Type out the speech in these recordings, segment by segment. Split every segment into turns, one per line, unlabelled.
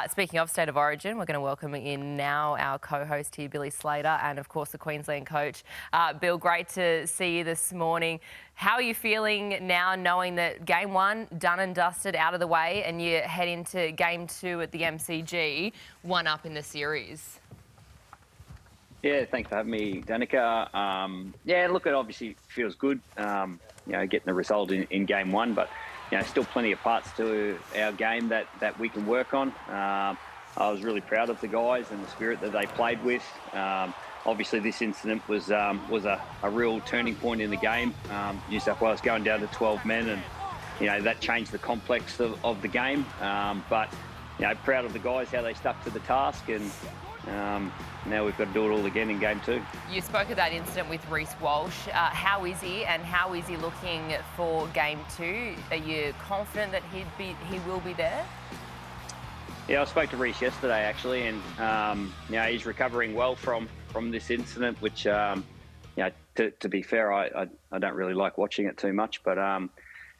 Speaking of State of Origin, we're going to welcome in now our co-host here, Billy Slater, and of course the Queensland coach. Bill, great to see you this morning. How are you feeling now, knowing that Game 1 done and dusted, out of the way, and you head into Game 2 at the MCG, one up in the series?
Yeah, thanks for having me, Danica. Yeah, look, it obviously feels good, getting the result in Game 1, but still plenty of parts to our game that we can work on. I was really proud of the guys and the spirit that they played with. Obviously, this incident was a real turning point in the game. New South Wales going down to 12 men, and that changed the complex of the game. But proud of the guys, how they stuck to the task, and now we've got to do it all again in Game 2.
You spoke of that incident with Reece Walsh. How is he, and how is he looking for Game 2? Are you confident that he will be there?
Yeah, I spoke to Reece yesterday actually, and he's recovering well from this incident, which to be fair, I don't really like watching it too much, but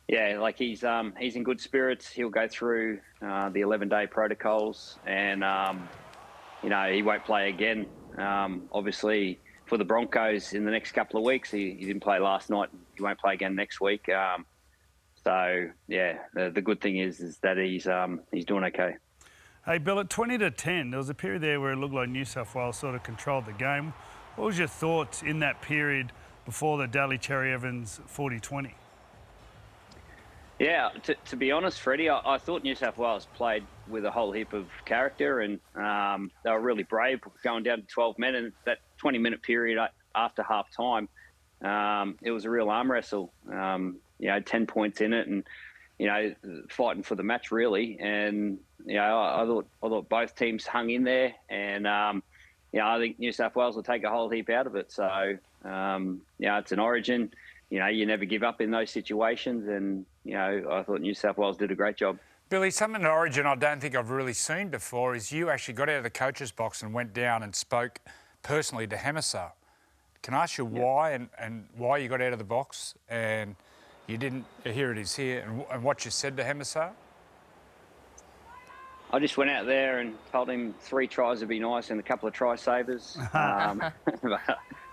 he's in good spirits. He'll go through the 11-day protocols, and he won't play again. Obviously, for the Broncos in the next couple of weeks, he didn't play last night. He won't play again next week. The good thing is that he's doing okay.
Hey, Bill, at 20-10, there was a period there where it looked like New South Wales sort of controlled the game. What was your thoughts in that period before the Daly Cherry Evans 40-20?
Yeah, to be honest, Freddie, I thought New South Wales played with a whole heap of character, and they were really brave going down to 12 men. And that 20-minute period after half time, it was a real arm wrestle. 10 points in it, and fighting for the match really. And I thought both teams hung in there, and I think New South Wales will take a whole heap out of it. So it's an Origin. You never give up in those situations, and I thought New South Wales did a great job.
Billy, something in Origin I don't think I've really seen before is you actually got out of the coach's box and went down and spoke personally to Hemisa. Can I ask you why and why you got out of the box and you didn't? Here it is here, and what you said to Hemisa?
I just went out there and told him 3 tries would be nice and a couple of try savers.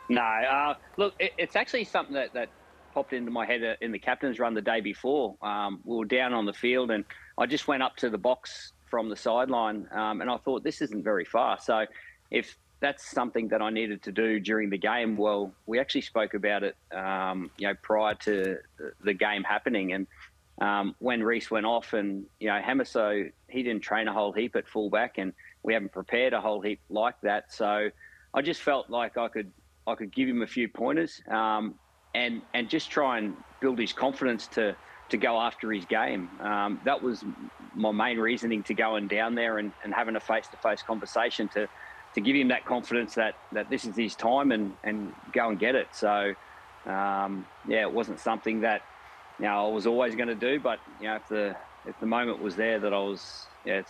No, look, it's actually something that popped into my head in the captain's run the day before. We were down on the field, and I just went up to the box from the sideline, and I thought, this isn't very far. So if that's something that I needed to do during the game, well, we actually spoke about it, prior to the game happening. And when Reece went off, and Hemiso, he didn't train a whole heap at fullback, and we haven't prepared a whole heap like that. So I just felt like I could give him a few pointers, and just try and build his confidence to go after his game. That was my main reasoning to going down there and having a face-to-face conversation to give him that confidence that this is his time and go and get it. So, it wasn't something that I was always going to do, but if the moment was there that I was, it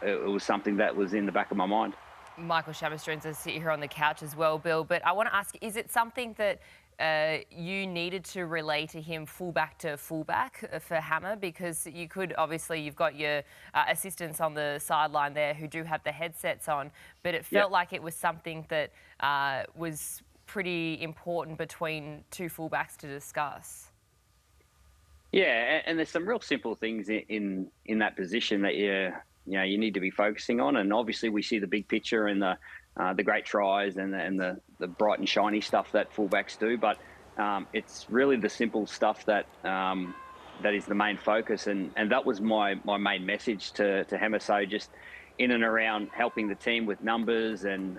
was something that was in the back of my mind.
Michael Shamus joins us here on the couch as well, Bill. But I want to ask, is it something that you needed to relay to him fullback to fullback for Hammer? Because you could, obviously, you've got your assistants on the sideline there who do have the headsets on, but it felt like it was something that was pretty important between 2 fullbacks to discuss.
Yeah, and there's some real simple things in that position that you need to be focusing on, and obviously we see the big picture and the great tries and the bright and shiny stuff that fullbacks do, but it's really the simple stuff that is the main focus, and that was my main message to Hemiso, just in and around helping the team with numbers and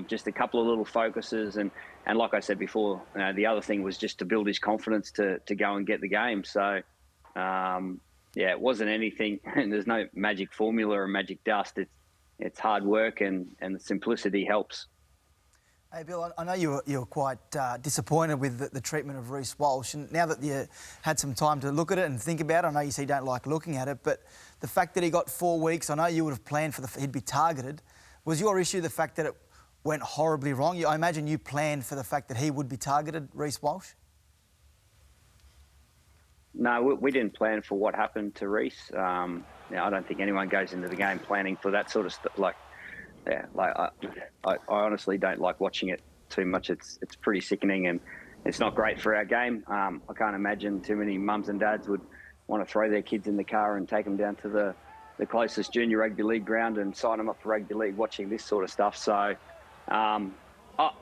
just a couple of little focuses, and like I said before, the other thing was just to build his confidence to go and get the game. So it wasn't anything, and there's no magic formula or magic dust. It's hard work, and the simplicity helps.
Hey, Bill, I know you were quite disappointed with the treatment of Reece Walsh, and now that you had some time to look at it and think about it, I know you say you don't like looking at it, but the fact that he got 4 weeks, I know you would have planned for he'd be targeted. Was your issue the fact that it went horribly wrong? I imagine you planned for the fact that he would be targeted, Reece Walsh?
No, we didn't plan for what happened to Reece. I don't think anyone goes into the game planning for that sort of stuff. I honestly don't like watching it too much. It's pretty sickening, and it's not great for our game. I can't imagine too many mums and dads would want to throw their kids in the car and take them down to the closest junior rugby league ground and sign them up for rugby league watching this sort of stuff. So I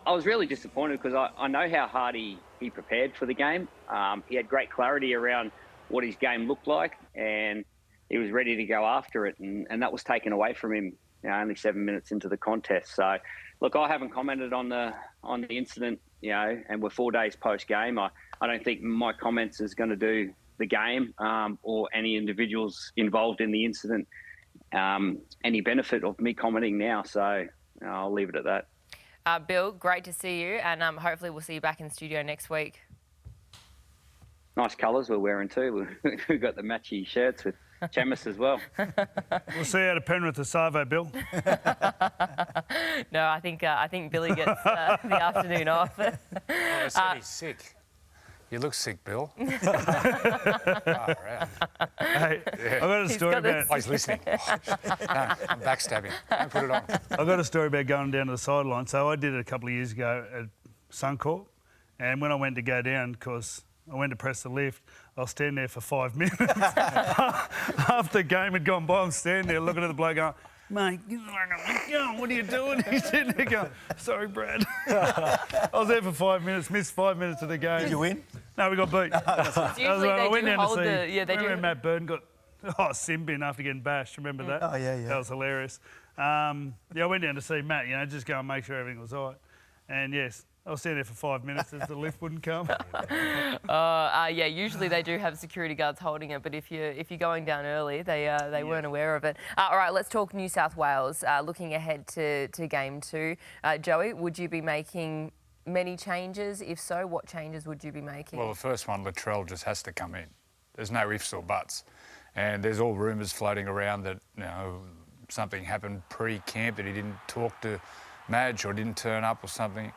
was really disappointed because I know how hard he prepared for the game. He had great clarity around what his game looked like, and he was ready to go after it, and that was taken away from him only 7 minutes into the contest. So, look, I haven't commented on the incident, and we're 4 days post-game. I don't think my comments is going to do the game or any individuals involved in the incident any benefit of me commenting now. So I'll leave it at that.
Bill, great to see you, and hopefully we'll see you back in the studio next week.
Nice colours we're wearing too. We've got the matchy shirts with Chemis as well.
We'll see you out of Penrith to Savo, Bill.
No, I think Billy gets the afternoon off.
I said he's sick. You look sick, Bill.
Hey, I've got a story about...
Oh, he's listening. No, I'm backstabbing. Don't put it on.
I've got a story about going down to the sideline. So I did it a couple of years ago at Suncorp, and when I went to go down, because I went to press the lift, I was standing there for 5 minutes. After the game had gone by, I'm standing there looking at the bloke going, mate, what are you doing? He's sitting there going, sorry, Brad. I was there for 5 minutes, missed 5 minutes of the game.
Did you win?
No, we got beat.
Usually
I
they
went
do
down
hold
to see,
the... Yeah, they
remember
do.
Matt Burton got sin bin after getting bashed. Remember that?
Oh, yeah.
That was hilarious. I went down to see Matt, just go and make sure everything was all right. And yes, I was standing there for 5 minutes as the lift wouldn't come.
Yeah, usually they do have security guards holding it, but if you're going down early, they weren't aware of it. All right, let's talk New South Wales. Looking ahead to Game 2. Joey, would you be making many changes? If so, what changes would you be making?
Well, the first one, Latrell just has to come in. There's no ifs or buts. And there's all rumours floating around that, something happened pre-camp, that he didn't talk to Madge or didn't turn up or something.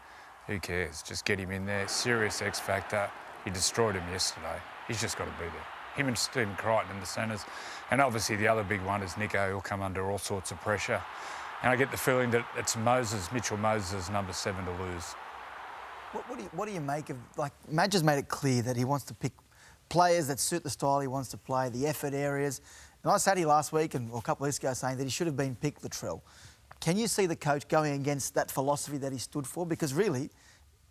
Who cares? Just get him in there. Serious X factor. He destroyed him yesterday. He's just got to be there. Him and Stephen Crichton in the centres. And obviously the other big one is Nico. He'll come under all sorts of pressure. And I get the feeling that it's Mitchell Moses, number 7 to lose.
What do you make of, Madge has made it clear that he wants to pick players that suit the style he wants to play, the effort areas. And I sat here last week or a couple of weeks ago saying that he should have been picked Latrell. Can you see the coach going against that philosophy that he stood for? Because really,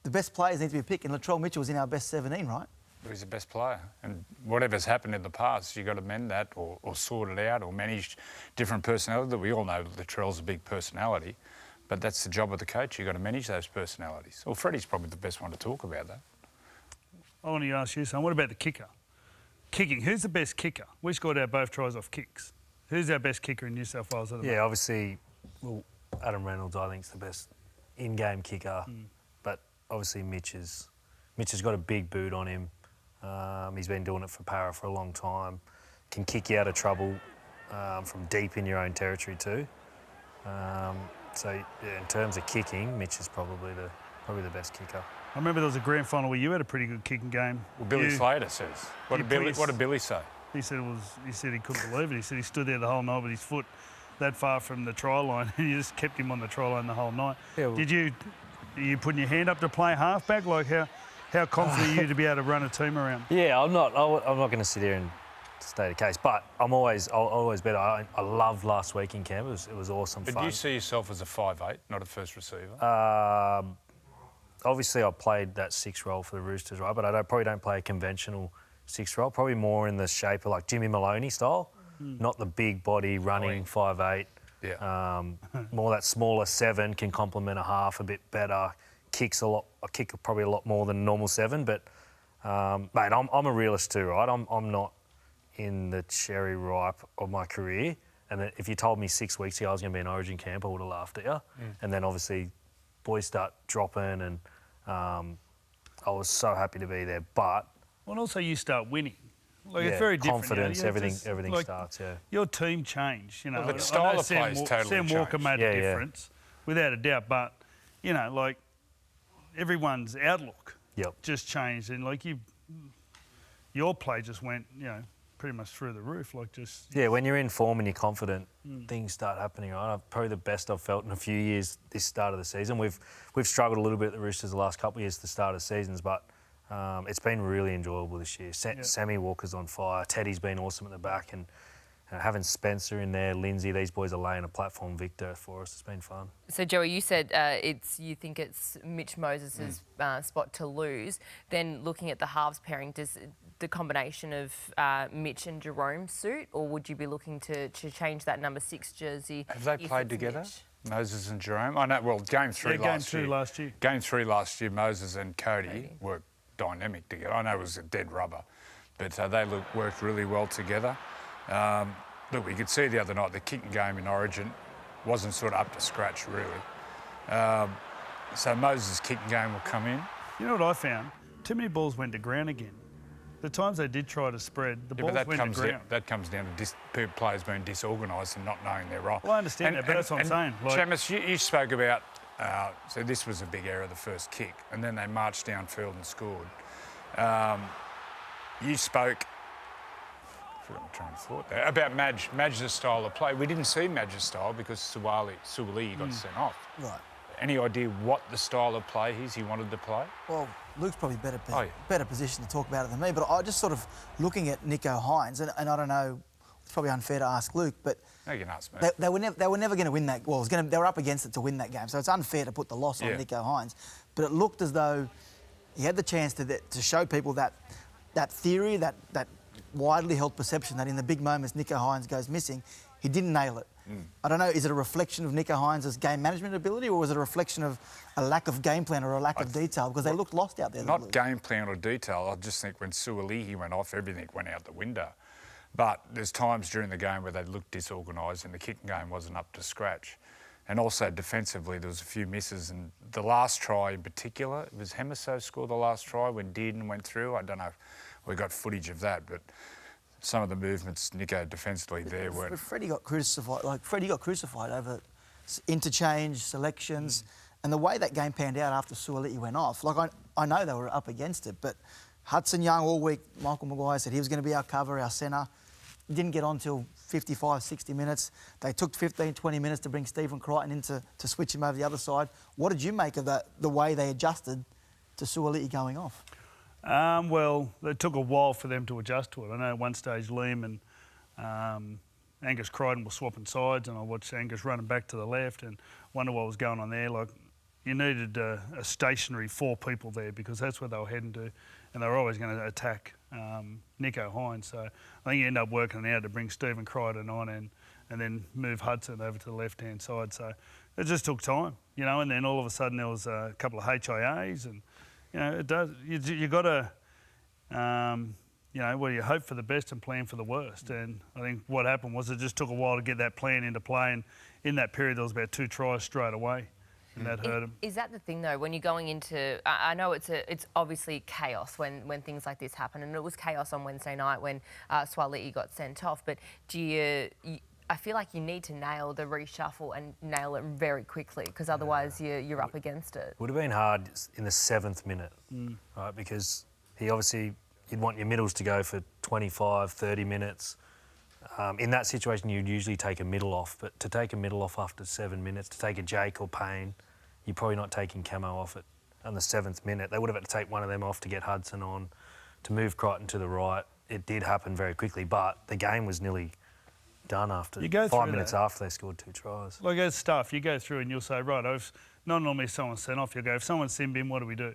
the best players need to be picked, and Latrell Mitchell was in our best 17, right?
He's the best player. And whatever's happened in the past, you've got to mend that or sort it out or manage different personalities. We all know Latrell's a big personality, but that's the job of the coach. You've got to manage those personalities. Well, Freddie's probably the best one to talk about that.
I want to ask you something. What about the kicker? Kicking. Who's the best kicker? We scored our both tries off kicks. Who's our best kicker in New South Wales at the moment?
Obviously, well, Adam Reynolds, I think, is the best in-game kicker. But obviously, Mitch has got a big boot on him. He's been doing it for Para for a long time. Can kick you out of trouble from deep in your own territory too. In terms of kicking, Mitch is probably the best kicker.
I remember there was a grand final where you had a pretty good kicking game.
Well, Billy Slater says. What did Billy say?
He said he couldn't believe it. He said he stood there the whole night with his foot that far from the try line, and you just kept him on the try line the whole night. Yeah, well, are you putting your hand up to play halfback? How confident are you to be able to run a team around?
Yeah, I'm not going to sit here and state a case, but I'll always bet. I loved last week in camp. It was awesome fun.
But do you see yourself as a 5'8", not a first receiver?
Obviously, I played that 6 role for the Roosters, right? But I probably don't play a conventional 6 role. Probably more in the shape of like Jimmy Maloney style, not the big body running 5'8".
Yeah.
More that smaller 7 can complement a half a bit better. Kicks a lot. I kick probably a lot more than a normal 7. But mate, I'm a realist too, right? I'm not in the cherry ripe of my career. And if you told me 6 weeks ago I was going to be in Origin camp, I would have laughed at you. And then obviously boys start dropping, and I was so happy to be there. But
also you start winning. It's very different.
Confidence, everything starts. Yeah.
Your team changed.
Well, the style of play is totally
Sam Walker
changed.
made a difference, without a doubt. But everyone's outlook just changed, and your play just went pretty much through the roof. Like just
Yeah, when you're in form and you're confident, things start happening, right? Probably the best I've felt in a few years this start of the season. We've struggled a little bit at the Roosters the last couple of years at the start of seasons, but it's been really enjoyable this year. Sammy Walker's on fire. Teddy's been awesome at the back, and having Spencer in there, Lindsay, these boys are laying a platform victor for us. It's been fun.
So, Joey, you said you think it's Mitch Moses' spot to lose. Then looking at the halves pairing, does the combination of Mitch and Jerome suit, or would you be looking to change that number 6 jersey?
Have they played together, Moses and Jerome? I know, well, game 3 last year.
last year.
Game 3 last year, Moses and Cody worked dynamic together. I know it was a dead rubber, but they worked really well together. Look, we could see the other night the kicking game in Origin wasn't sort of up to scratch, really. So Moses' kicking game will come in.
You know what I found? Too many balls went to ground again. The times they did try to spread, the balls went to ground.
That comes down to players being disorganised and not knowing their role.
Well, I understand that, but that's what I'm saying. Like,
Chamis, you spoke about, so this was a big error, the first kick, and then they marched downfield and scored. You spoke, I forgot my train of thought there, about Madge's style of play. We didn't see Madge's style because Suaalii got sent off.
Right.
Any idea what the style of play is he wanted to play?
Well, Luke's probably better position to talk about it than me, but I just sort of looking at Nicho Hynes, and I don't know, it's probably unfair to ask Luke, but
No, you can ask me.
they were never going to win that. Well, they were up against it to win that game, so it's unfair to put the loss on Nicho Hynes. But it looked as though he had the chance to show people that theory, that widely held perception that in the big moments Nicho Hynes goes missing. He didn't nail it. I don't know, is it a reflection of Nicho Hynes' game management ability, or was it a reflection of a lack of game plan or a lack of detail? Because they looked lost out there.
Not game plan or detail. I just think when Suaalii went off, everything went out the window. But there's times during the game where they looked disorganised and the kicking game wasn't up to scratch. And also defensively, there was a few misses. And the last try in particular, it was Hemiso scored the last try when Dearden went through. I don't know if we got footage of that, but some of the movements Nicho defensively there weren't.
But Freddie got crucified over interchange, selections, and the way that game panned out after Suaalii went off. Like, I know they were up against it, but Hudson Young all week, Michael Maguire said he was going to be our cover, our centre. Didn't get on till 55, 60 minutes. They took 15, 20 minutes to bring Stephen Crichton in to switch him over the other side. What did you make of the way they adjusted to Suaalii going off?
Well, it took a while for them to adjust to it. I know at one stage Liam and Angus Crichton were swapping sides, and I watched Angus running back to the left and wonder what was going on there. Like, you needed a stationary 4 people there because that's what they were heading to, and they were always going to attack Nicho Hynes. So I think you end up working out to bring Stephen Crichton on and then move Hudson over to the left-hand side. So it just took time, you know, and then all of a sudden there was a couple of HIAs and, you know, it does. You got to, you know, well, you hope for the best and plan for the worst. And I think what happened was it just took a while to get that plan into play. And in that period, there was about 2 tries straight away, and that hurt him.
Is that the thing though? When you're going into, I know it's obviously chaos when things like this happen, and it was chaos on Wednesday night when Suaalii got sent off. But I feel like you need to nail the reshuffle and nail it very quickly because otherwise you're up against it.
Would have been hard in the 7th minute, right? Because you'd want your middles to go for 25, 30 minutes. In that situation, you'd usually take a middle off, but to take a middle off after 7 minutes, to take a Jake or Payne, you're probably not taking Camo off it on the 7th minute. They would have had to take one of them off to get Hudson on, to move Crichton to the right. It did happen very quickly, but the game was nearly done after 5 minutes after they scored 2 tries.
Like, as stuff, you go through and you'll say, right, if not normally if someone's sent off, you'll go, if someone's sin bin, what do we do?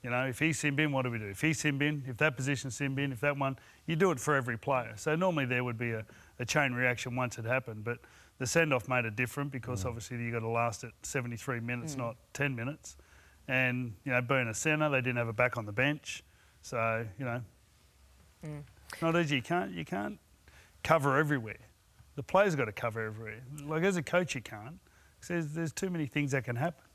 You know, if he's sin bin, what do we do? If he's sin bin, if that position's sin bin, if that one, you do it for every player. So normally there would be a chain reaction once it happened, but the send-off made it different because obviously you got to last it 73 minutes, not 10 minutes. And, you know, being a centre, they didn't have a back on the bench. So, you know, not easy. You can't cover everywhere. The players got to cover everywhere. Like, as a coach, you can't. There's too many things that can happen.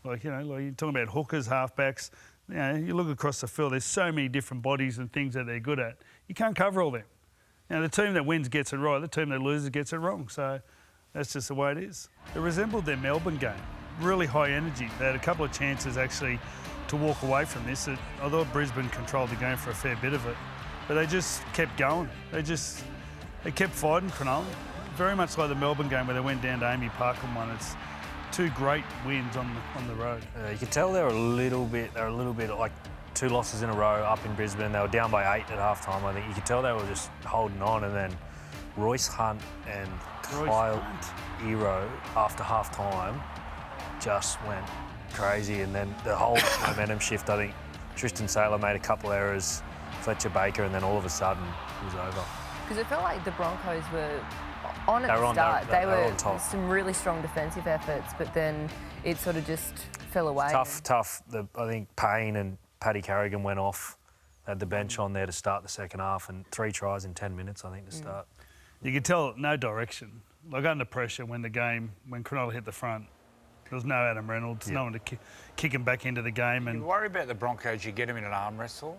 Like, you know, like you're talking about hookers, halfbacks. You know, you look across the field, there's so many different bodies and things that they're good at. You can't cover all them. You know, the team that wins gets it right, the team that loses gets it wrong. So that's just the way it is. It resembled their Melbourne game. Really high energy. They had a couple of chances actually to walk away from this. I thought Brisbane controlled the game for a fair bit of it. but they just kept going. They kept fighting Cronulla. Very much like the Melbourne game where they went down to Amy Park and won. It's 2 great wins on the road.
You could tell they were a little bit like 2 losses in a row up in Brisbane. They were down by 8 at half time. I think you could tell they were just holding on, and then Royce Hunt and Kyle Ero after half time just went crazy, and then the whole momentum shift. I think Tristan Saylor made a couple errors, Fletcher Baker, and then all of a sudden it was over.
Because it felt like the Broncos were on at
They were
the
on-
start.
they were
They
on
were
top.
some really strong defensive efforts, but then it sort of just fell away.
Tough. I think Payne and Paddy Carrigan went off. They had the bench on there to start the second half, and 3 tries in 10 minutes, I think, to start.
You could tell no direction. Like under pressure when Cronulla hit the front, there was no Adam Reynolds, no one to kick him back into the game.
You
And
worry about the Broncos, you get them in an arm wrestle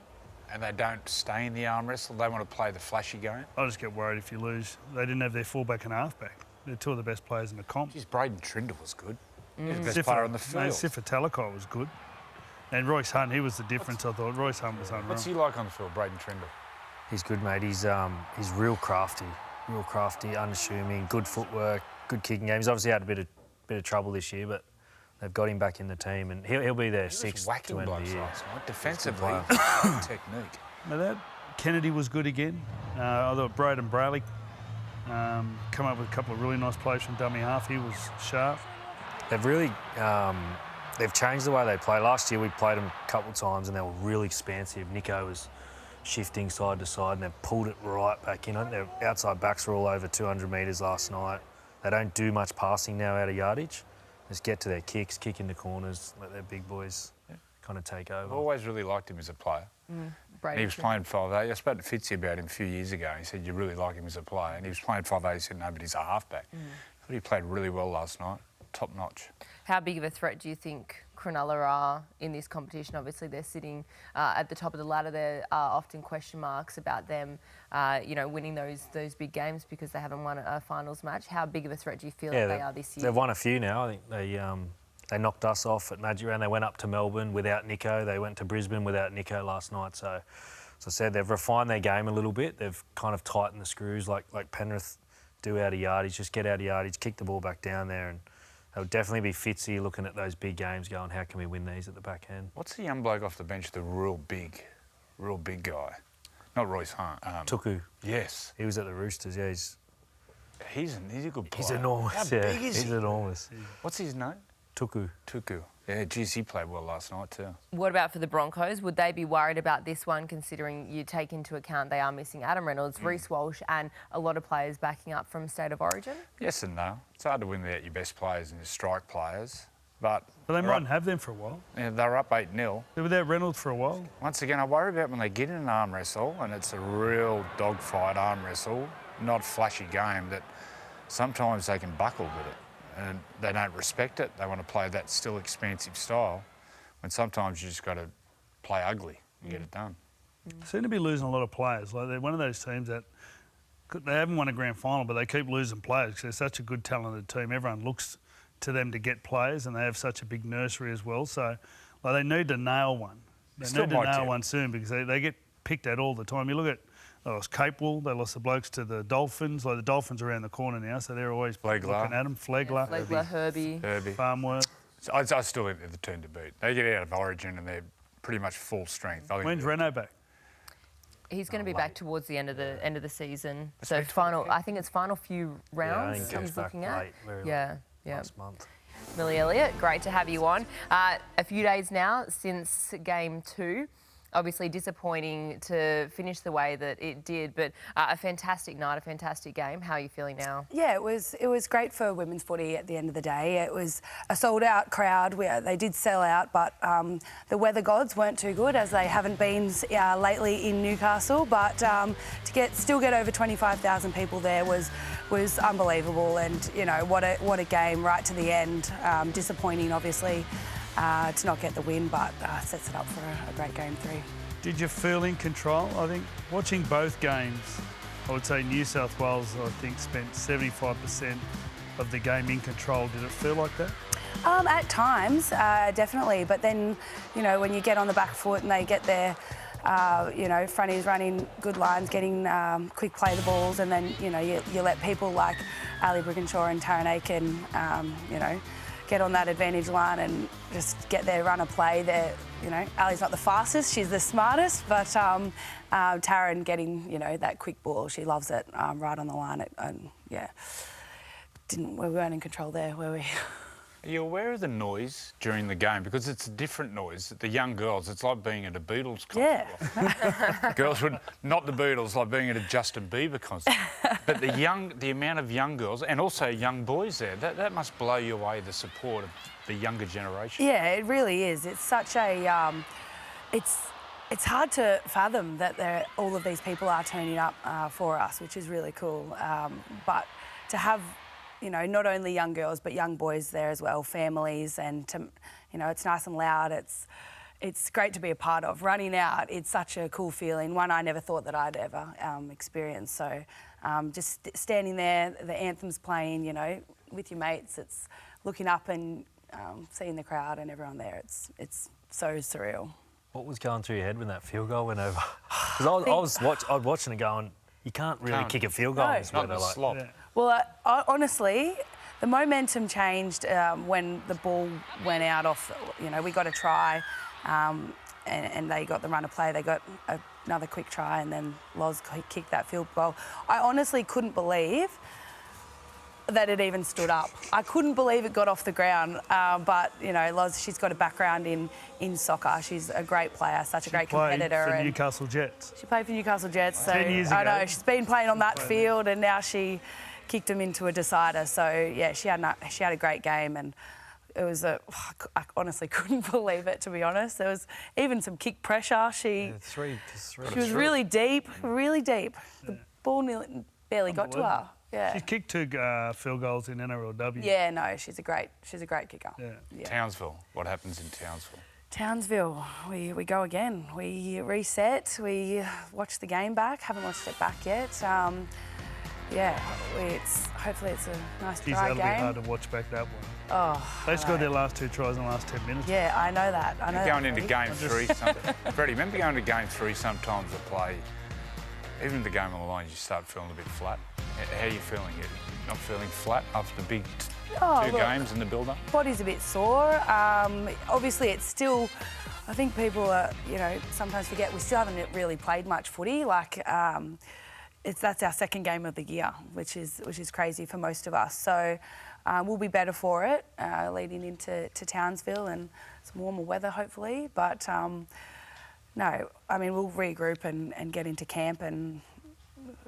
and they don't stay in the arm wrestle. They want to play the flashy game.
I just get worried if you lose. They didn't have their fullback and halfback. They're 2 of the best players in the comp.
Geez, Braden Trindle was good. He was the best player on the field.
Sifa Talakai was good. And Royce Hunt, he was the difference, I thought. Royce Hunt was unreal.
What's he like on the field, Braden Trindle?
He's good, mate. He's real crafty, unassuming, good footwork, good kicking game. He's obviously had a bit of trouble this year, but they've got him back in the team, and he'll be their 6th
whacking
to end
blokes
the year.
last night. Defensively, technique.
Now that Kennedy was good again. I thought Braden Brayley come up with a couple of really nice plays from dummy half. He was sharp.
They've really they've changed the way they play. Last year we played them a couple of times, and they were really expansive. Nico was shifting side to side, and they've pulled it right back in. Their outside backs were all over 200 metres last night. They don't do much passing now out of yardage. Just get to their kicks, kick into corners, let their big boys kind of take over.
I've always really liked him as a player.
Brady
He was playing 5'8". I spoke to Fitzy about him a few years ago. He said, you really like him as a player. And he was playing 5'8". He said, no, but he's a halfback. I thought he played really well last night. Top notch.
How big of a threat do you think Cronulla are in this competition? Obviously, they're sitting at the top of the ladder. There are often question marks about them, winning those big games because they haven't won a finals match. How big of a threat do you feel that they are this year?
They've won a few now. I think they knocked us off at Magic Round. They went up to Melbourne without Nico. They went to Brisbane without Nico last night. So, as I said, they've refined their game a little bit. They've kind of tightened the screws like Penrith do out of yardage. Just get out of yardage, kick the ball back down there, and they'll definitely be Fitzy looking at those big games going, how can we win these at the back end?
What's the young bloke off the bench, the real big guy? Not Royce Hunt.
Tuku.
Yes.
He was at the Roosters, yeah.
He's a good player.
He's enormous,
How
yeah.
big is
He's
he?
enormous.
What's his name?
Tuku.
Yeah, geez, he played well last night too.
What about for the Broncos? Would they be worried about this one, considering you take into account they are missing Adam Reynolds, Reece Walsh, and a lot of players backing up from State of Origin?
Yes and no. It's hard to win without your best players and your strike players. But
they mightn't have them for a while.
Yeah, they're up 8-0.
They're without Reynolds for a while.
Once again, I worry about when they get in an arm wrestle and it's a real dogfight arm wrestle, not flashy game, that sometimes they can buckle with it. And they don't respect it. They want to play that still expansive style, when sometimes you just got to play ugly and get it done.
Seem to be losing a lot of players. Like they're one of those teams that they haven't won a grand final, but they keep losing players because they're such a good, talented team. Everyone looks to them to get players, and they have such a big nursery as well. So they need to nail one. They need to nail one soon because they get picked at all the time. You look at they lost Capewell, they lost the blokes to the Dolphins. Like the Dolphins are around the corner now, so they're always looking at them. Flegler,
Herbie.
Farmworth.
So I still think they're the team to beat. They get out of Origin and they're pretty much full strength.
When's Reno back?
He's going to be back towards the end of the season. So I think it's final few rounds he's looking at.
Last month.
Millie Elliott, great to have you on. A few days now since Game 2. Obviously disappointing to finish the way that it did, but a fantastic night, a fantastic game. How are you feeling now?
Yeah, it was great for women's footy at the end of the day. It was a sold-out crowd. They did sell out, but the weather gods weren't too good, as they haven't been lately in Newcastle. But to still get over 25,000 people there was unbelievable, and what a game right to the end. Disappointing, obviously, to not get the win, but sets it up for a great Game 3.
Did you feel in control? I think watching both games, I would say New South Wales, I think, spent 75% of the game in control. Did it feel like that?
At times, definitely. But then, when you get on the back foot and they get their fronties running good lines, getting quick play the balls, and then, you let people like Ali Brigginshaw and Taryn Aiken, get on that advantage line and just get their run of play. Ali's not the fastest, she's the smartest, but Taryn getting, that quick ball, she loves it right on the line. We weren't in control there, were we?
Are you aware of the noise during the game? Because it's a different noise. The young girls, it's like being at a Beatles concert.
Yeah.
Girls would, not the Beatles, like being at a Justin Bieber concert. But the amount of young girls and also young boys there, that must blow you away, the support of the younger generation.
Yeah, it really is. It's such a, it's hard to fathom that all of these people are turning up for us, which is really cool. But to have, not only young girls, but young boys there as well, families, and it's nice and loud. It's great to be a part of. Running out, it's such a cool feeling, one I never thought that I'd ever experience. So just standing there, the anthem's playing, with your mates, it's looking up and seeing the crowd and everyone there. It's so surreal.
What was going through your head when that field goal went over? Because I was watching it going, you can't really kick a field goal in this
Not in
weather.
the slop.
Yeah.
Well, honestly, the momentum changed when the ball went out off. We got a try, and they got the run of play. They got another quick try, and then Loz kicked that field goal. I honestly couldn't believe that it even stood up. I couldn't believe it got off the ground. But Loz, she's got a background in soccer. She's a great player, such a great competitor.
For Newcastle Jets.
She played for Newcastle Jets. So
10 years
I
ago.
know she's been playing on that field, and now she kicked them into a decider. So yeah, she had a great game, and it was I honestly couldn't believe it, to be honest. There was even some kick pressure. She was really deep. The ball barely got to her. Yeah.
She's kicked 2 field goals in NRLW.
Yeah, no, she's a great kicker.
Yeah.
Townsville, what happens in Townsville?
Townsville, we go again. We reset, we watch the game back, haven't watched it back yet. Hopefully it's a nice
Geez,
dry
that'll
game.
be hard to watch back that one.
Oh,
They scored their last 2 tries in the last 10 minutes.
yeah, I know that.
Going into game 3, Freddie, remember going to game 3, sometimes the play, even the game on the line, you start feeling a bit flat. How are you feeling? You're not feeling flat after the big two games in the build-up? Body's
a bit sore. Obviously, it's still, I think people are, sometimes forget we still haven't really played much footy. That's our second game of the year, which is crazy for most of us. So we'll be better for it leading into Townsville and some warmer weather, hopefully. But no, we'll regroup and get into camp and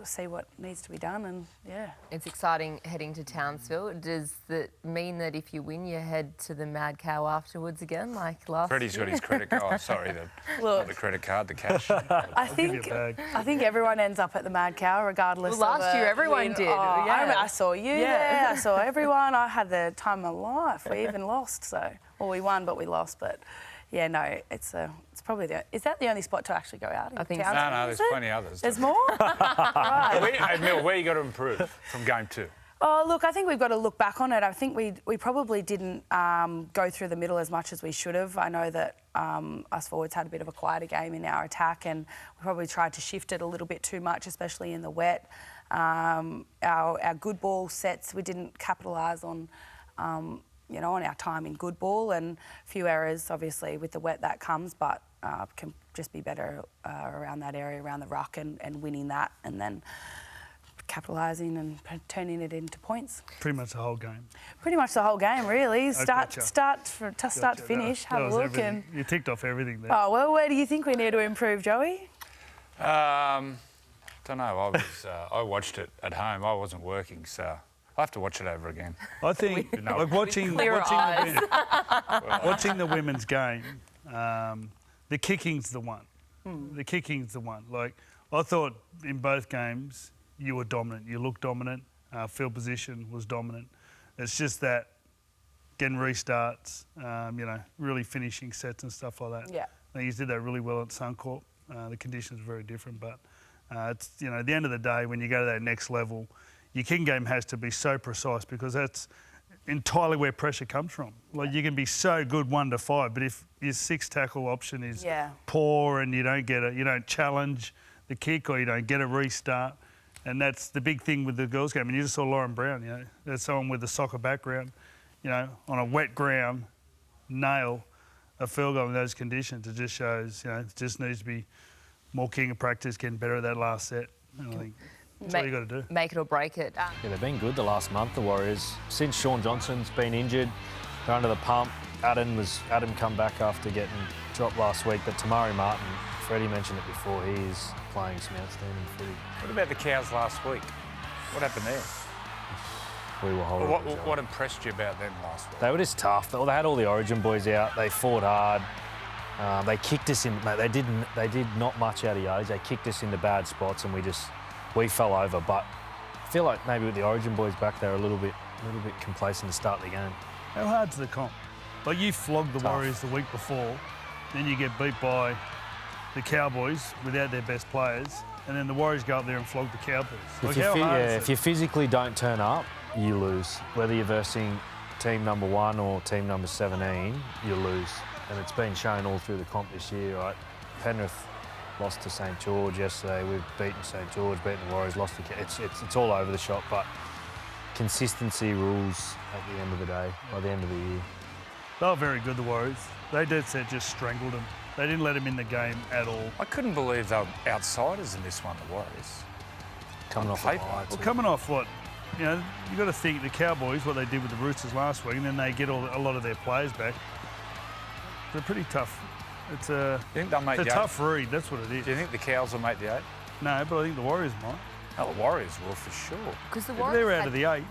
see what needs to be done, and yeah.
It's exciting heading to Townsville. Does that mean that if you win, you head to the Mad Cow afterwards again, like last
Freddie's
year?
got his credit card. Oh, sorry, not the credit card, the cash.
I think everyone ends up at the Mad Cow, regardless.
Well, last year everyone did. Yeah.
I saw you there. I saw everyone. I had the time of my life. We even lost. We won, but we lost. But yeah, no, it's probably is that the only spot to actually go out?
I think so.
No, there's plenty others.
There's more? Right.
Mill, where you got to improve from game 2?
Oh, look, I think we've got to look back on it. I think we probably didn't go through the middle as much as we should have. I know that us forwards had a bit of a quieter game in our attack, and we probably tried to shift it a little bit too much, especially in the wet. Our good ball sets, we didn't capitalise on on our time in good ball, and a few errors, obviously, with the wet that comes, but can just be better around that area, around the ruck, and winning that, and then capitalising and turning it into points.
Pretty much the whole game.
Pretty much the whole game, really. Start to finish, have a look.
Everything. You ticked off everything there.
Oh, well, where do you think we need to improve, Joey?
Don't know. I watched it at home. I wasn't working, so I have to watch it over again.
I think watching the women's game, the kicking's the one. The kicking's the one. I thought in both games you were dominant. You looked dominant. Field position was dominant. It's just that getting restarts, really finishing sets and stuff like that.
Yeah.
I think you did that really well at Suncorp. The conditions are very different, but it's at the end of the day, when you go to that next level, your kicking game has to be so precise, because entirely where pressure comes from. Like, you can be so good 1 to 5, but if your 6 tackle option is poor and you don't challenge the kick or you don't get a restart, and that's the big thing with the girls' game. And you just saw Lauren Brown, that's someone with a soccer background, on a wet ground, nail a field goal in those conditions. It just shows, it just needs to be more king of practice, getting better at that last set. And I think that's all you got to do.
Make it or break it.
Yeah, they've been good the last month, the Warriors. Since Sean Johnson's been injured, they're under the pump. Adam come back after getting dropped last week, but Tamari Martin, Freddie mentioned it before, he's playing some outstanding footy.
What about the Cows last week? What happened there?
We were horrible.
What impressed you about them last week?
They were just tough. They had all the Origin boys out. They fought hard. They kicked us in. Mate, they did not much out of yardage. They kicked us into bad spots, and we fell over. But I feel like maybe with the Origin boys back there, a little bit complacent to start the game.
How hard's the comp? Like, you flogged the Warriors the week before, then you get beat by the Cowboys without their best players, and then the Warriors go up there and flog the Cowboys. Like,
If you physically don't turn up, you lose. Whether you're versing team number 1 or team number 17, you lose. And it's been shown all through the comp this year, right? Penrith lost to St George yesterday. We've beaten St George, beaten the Warriors, lost to... It's all over the shop, but consistency rules at the end of the day, by the end of the year.
They were very good, the Warriors. They dead set just strangled them. They didn't let them in the game at all.
I couldn't believe they were outsiders in this one, the Warriors.
Coming off
paper.
the
Well, coming off what? You've got to think the Cowboys, what they did with the Roosters last week, and then they get a lot of their players back. They're pretty tough. It's a tough read, that's what it is.
Do you think the Cows will make the 8?
No, but I think the Warriors might.
Oh, the Warriors will for sure.
Because the
If
Warriors
they're out of the 8.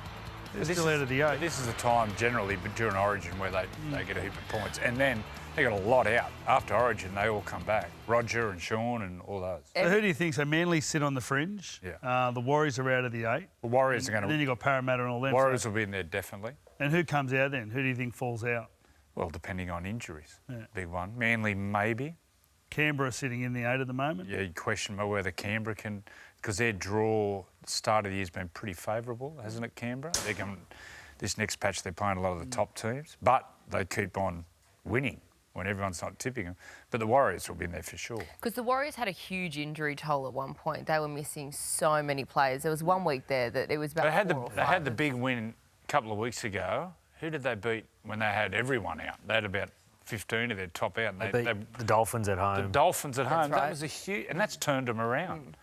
They're still out of the 8.
This is a time generally during Origin where they get a heap of points. And then they got a lot out. After Origin, they all come back. Roger and Sean and all those.
So who do you think? So Manly sit on the fringe.
Yeah.
The Warriors are out of the 8.
The Warriors are going to...
And then you've got Parramatta and all them.
Warriors will be in there definitely.
And who comes out then? Who do you think falls out?
Well, depending on injuries. Big one. Manly maybe.
Canberra sitting in the 8 at the moment.
Yeah, you question whether Canberra can... Because their draw start of the year has been pretty favourable, hasn't it, Canberra? They're going... This next patch, they're playing a lot of the top teams, but they keep on winning when everyone's not tipping them. But the Warriors will be in there for sure.
Because the Warriors had a huge injury toll at one point. They were missing so many players. There was one week there that it was about
They had the big win a couple of weeks ago. Who did they beat when they had everyone out? They had about 15 of their top out. And
They beat the Dolphins at home.
The Dolphins at home.
right.
That was a huge... And that's turned them around.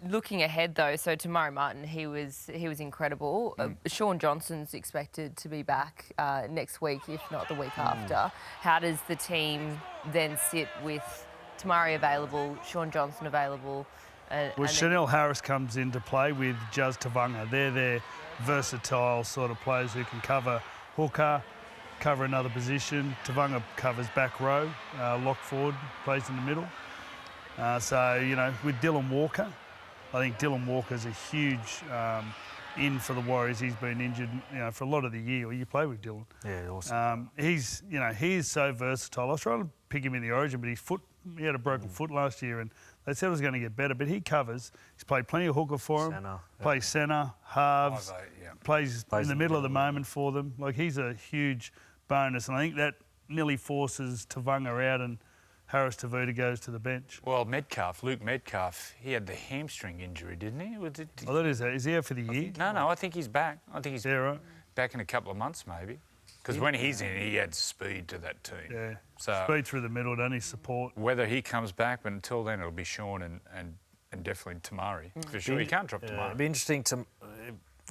Looking ahead, though, so Tamari Martin, he was incredible. Sean Johnson's expected to be back next week, if not the week after. How does the team then sit with Tamari available, Sean Johnson available?
Chanel Harris comes into play with Juz Tavanga. They're their versatile sort of players who can cover hooker, cover another position. Tavanga covers back row, lock forward, plays in the middle. With Dylan Walker, I think Dylan Walker's a huge in for the Warriors. He's been injured, for a lot of the year. Well, you play with Dylan.
Yeah, awesome.
He is so versatile. I was trying to pick him in the Origin, but he had a broken foot last year, and they said it was going to get better. But he covers. He's played plenty of hooker for him.
Centre,
plays centre, halves, plays in the middle of the moment for them. Like, he's a huge bonus, and I think that nearly forces Tavanga out and Harris Tavuta goes to the bench.
Well, Luke Metcalf, he had the hamstring injury, didn't he?
Is he out for the year?
No, I think he's back. I think he's
right.
back in a couple of months, maybe. Because when he's in, he adds speed to that team.
Yeah,
so
speed through the middle, don't he? Support.
Whether he comes back, but until then, it'll be Sean and definitely Tamari. For sure, you can't drop Tamari.
It'd be interesting to...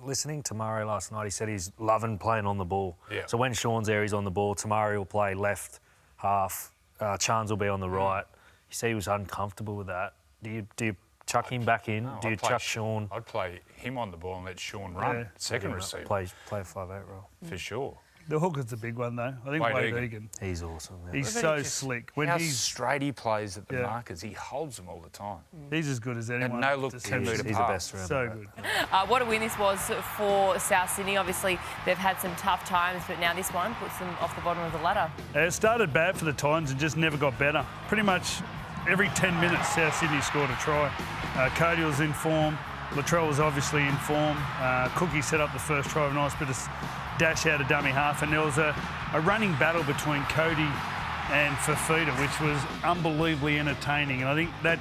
Listening to Tamari last night, he said he's loving playing on the ball.
Yeah.
So when Sean's there, he's on the ball. Tamari will play left half. Chans will be on the right. You see he was uncomfortable with that. Do you chuck him back in?
No,
do you chuck Sean?
I'd play him on the ball and let Sean run. Second receiver.
Play a 5'8" role.
For sure.
The hooker's the big one, though. I think Wade Egan.
He's awesome. Yeah.
He's so slick. When
how straight he plays at the
Yeah.
markers, he holds them all the time.
He's as good as anyone.
And no look
to
10
see.
metre
He's the best around.
So
the
good.
What a win this was for South Sydney. Obviously, they've had some tough times, but now this one puts them off the bottom of the ladder.
It started bad for the Titans and just never got better. Pretty much every 10 minutes, South Sydney scored a try. Cody was in form. Latrell was obviously in form. Cookie set up the first try, a nice bit of dash out of dummy half, and there was a running battle between Cody and Fafita, which was unbelievably entertaining. And I think that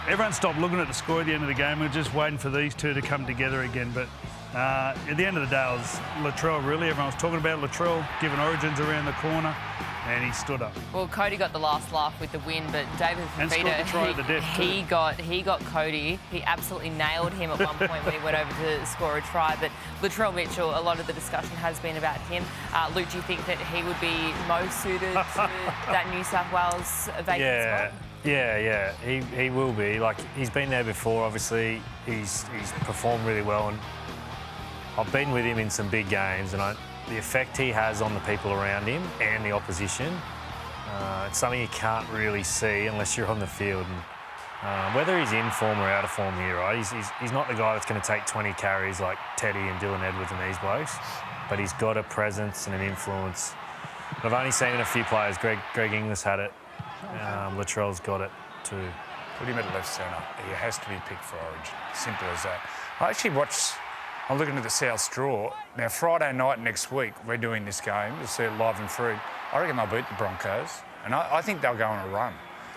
everyone stopped looking at the score at the end of the game. We were just waiting for these two to come together again. But at the end of the day, it was Latrell, really. Everyone was talking about Latrell, giving Origins around the corner, and he stood up.
Well, Cody got the last laugh with the win, but David
And scored the try at the death too.
he got Cody. He absolutely nailed him at one point when he went over to score a try. But Latrell Mitchell, a lot of the discussion has been about him. Luke, do you think that he would be most suited to that New South Wales vacant spot?
Yeah, he will be. Like, he's been there before, obviously. He's performed really well, and I've been with him in some big games, and the effect he has on the people around him and the opposition, it's something you can't really see unless you're on the field. And, whether he's in form or out of form here, right? He's not the guy that's going to take 20 carries like Teddy and Dylan Edwards and these blokes, but he's got a presence and an influence. I've only seen it in a few players. Greg Inglis had it. Latrell's got it too.
Put him at left centre. He has to be picked for Origin. Simple as that. I'm looking at the South Straw. Now, Friday night next week, we're doing this game. We'll see it live and free. I reckon they'll beat the Broncos, and I think they'll go on a run.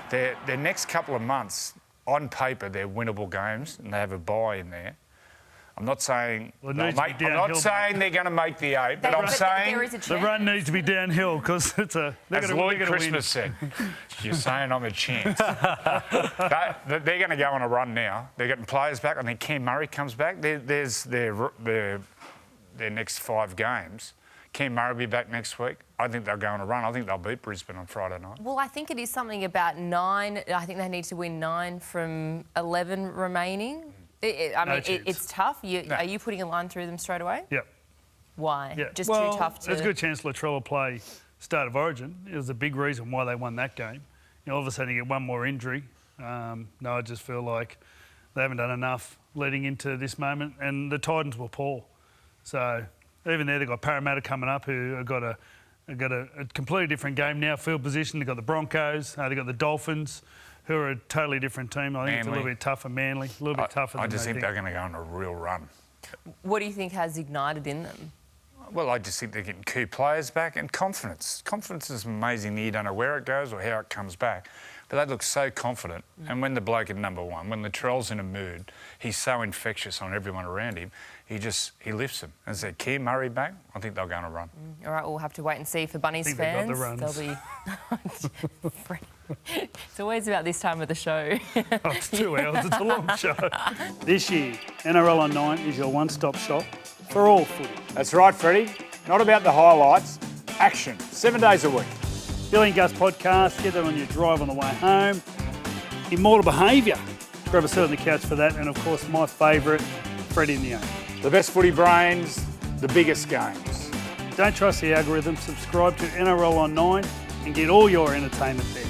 Their next couple of months, on paper, they're winnable games, and they have a bye in there. I'm not saying they're going to make the 8, but I'm saying
the run needs to be downhill because it's
as Lloyd Christmas said, you're saying I'm a chance. They're going to go on a run now. They're getting players back. I think Cam Murray comes back. There's their next 5 games. Cam Murray will be back next week. I think they'll go on a run. I think they'll beat Brisbane on Friday night.
Well, I think it is something about 9. I think they need to win 9 from 11 remaining. It's tough. Are you putting a line through them straight away?
Yep.
Why?
Yeah.
Just too tough to...
There's a good chance Latrell will play start of Origin. It was a big reason why they won that game. All of a sudden you get one more injury. I just feel like they haven't done enough leading into this moment, and the Titans were poor. So even there, they've got Parramatta coming up, who have got a completely different game now, field position. They've got the Broncos, they've got the Dolphins, who are a totally different team. I think it's a little bit tougher, Manly, a little bit tougher.
I just think they're going to go on a real run.
What do you think has ignited in them?
Well, I just think they're getting key players back and confidence. Confidence is amazing. You don't know where it goes or how it comes back. But they look so confident. And when the bloke at number 1, when Latrell's in a mood, he's so infectious on everyone around him, he lifts them. And so Keir Murray back, I think they'll go on a run.
All right, we'll have to wait and see for Bunnies fans.
They got the runs.
They'll be... It's always about this time of the show.
It's 2 hours, it's a long show. This year, NRL on 9 is your one-stop shop for all footy.
That's right, Freddie. Not about the highlights, action, 7 days a week.
Billy and Gus podcast, get that on your drive on the way home. Immortal behaviour, grab a seat on the couch for that. And of course, my favourite, Freddie in the 8.
The best footy brains, the biggest games.
Don't trust the algorithm, subscribe to NRL on 9 and get all your entertainment there.